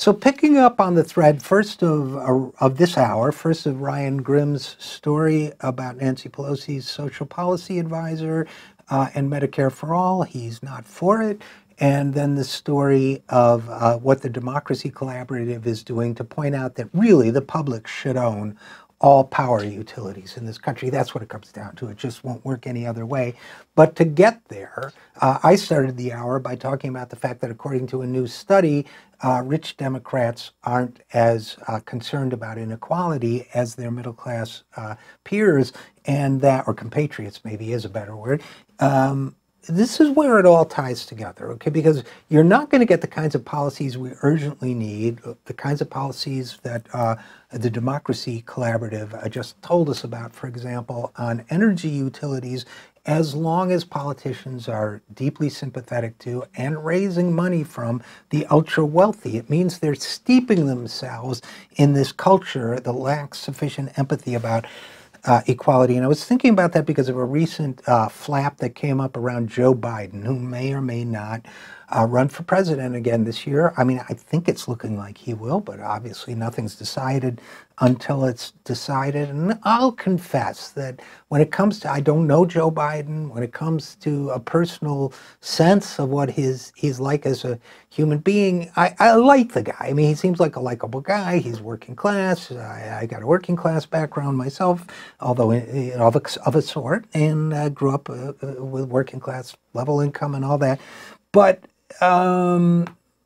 So picking up on the thread first of this hour, first of Ryan Grimm's story about Nancy Pelosi's social policy advisor and Medicare for All, he's not for it. And then the story of what the Democracy Collaborative is doing to point out that really the public should own all power utilities in this country. That's what it comes down to. It just won't work any other way. But to get there, I started the hour by talking about the fact that according to a new study, rich Democrats aren't as concerned about inequality as their middle class peers, and that, or compatriots maybe is a better word. This is where it all ties together, okay? Because you're not going to get the kinds of policies we urgently need, the kinds of policies that the Democracy Collaborative just told us about, for example, on energy utilities, as long as politicians are deeply sympathetic to and raising money from the ultra-wealthy. It means they're steeping themselves in this culture that lacks sufficient empathy about equality. And I was thinking about that because of a recent flap that came up around Joe Biden, who may or may not run for president again this year. I mean, I think it's looking like he will, but obviously nothing's decided until it's decided. And I'll confess that when it comes to, I don't know Joe Biden, when it comes to a personal sense of what he's like as a human being, I like the guy. I mean, he seems like a likable guy. He's working class. I got a working class background myself, although of a sort, and grew up with working class level income and all that. But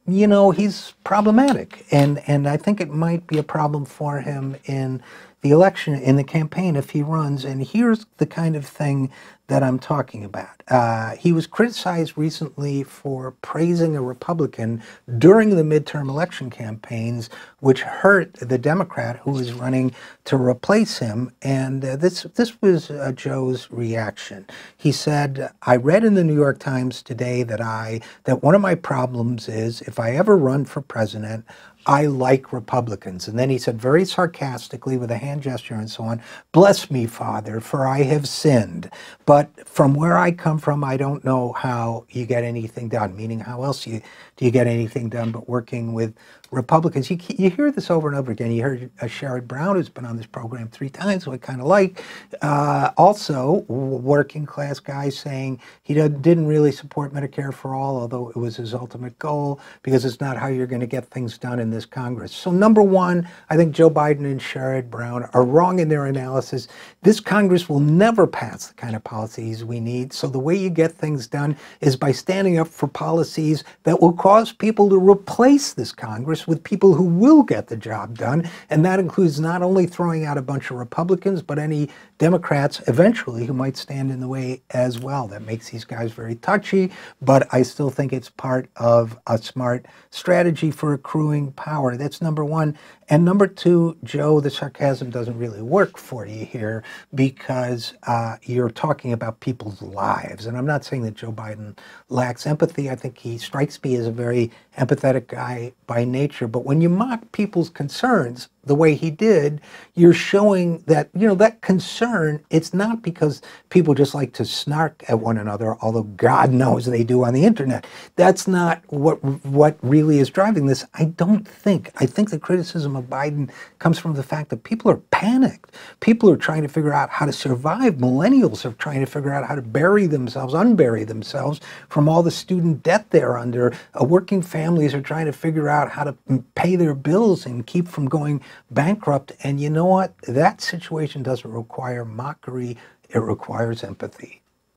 you know, he's problematic, and I think it might be a problem for him in the election, in the campaign, if he runs. And here's the kind of thing that I'm talking about. He was criticized recently for praising a Republican during the midterm election campaigns, which hurt the Democrat who was running to replace him. And this was Joe's reaction. He said, "I read in the New York Times today that one of my problems is if I ever run for president, I like Republicans." And then he said very sarcastically with a hand gesture and so on, "Bless me, Father, for I have sinned. But from where I come from, I don't know how you get anything done," meaning how else do you get anything done but working with Republicans. You hear this over and over again. You heard Sherrod Brown, who's been on this program 3 times, who I kind of like, also working class guy saying he didn't really support Medicare for All, although it was his ultimate goal, because it's not how you're going to get things done in this Congress. So number one, I think Joe Biden and Sherrod Brown are wrong in their analysis. This Congress will never pass the kind of policies we need. So the way you get things done is by standing up for policies that will cause people to replace this Congress with people who will get the job done. And that includes not only throwing out a bunch of Republicans, but any Democrats eventually who might stand in the way as well. That makes these guys very touchy, but I still think it's part of a smart strategy for accruing power. That's number one. And number two, Joe, the sarcasm doesn't really work for you here because you're talking about people's lives. And I'm not saying that Joe Biden lacks empathy. I think he strikes me as a very empathetic guy by nature. But when you mock people's concerns the way he did, you're showing that, you know, that concern, it's not because people just like to snark at one another, although God knows they do on the internet. That's not what really is driving this, I don't think. I think the criticism of Biden comes from the fact that people are panicked. People are trying to figure out how to survive. Millennials are trying to figure out how to bury themselves, unbury themselves from all the student debt they're under. Working families are trying to figure out how to pay their bills and keep from going bankrupt. And you know what? That situation doesn't require mockery. It requires empathy.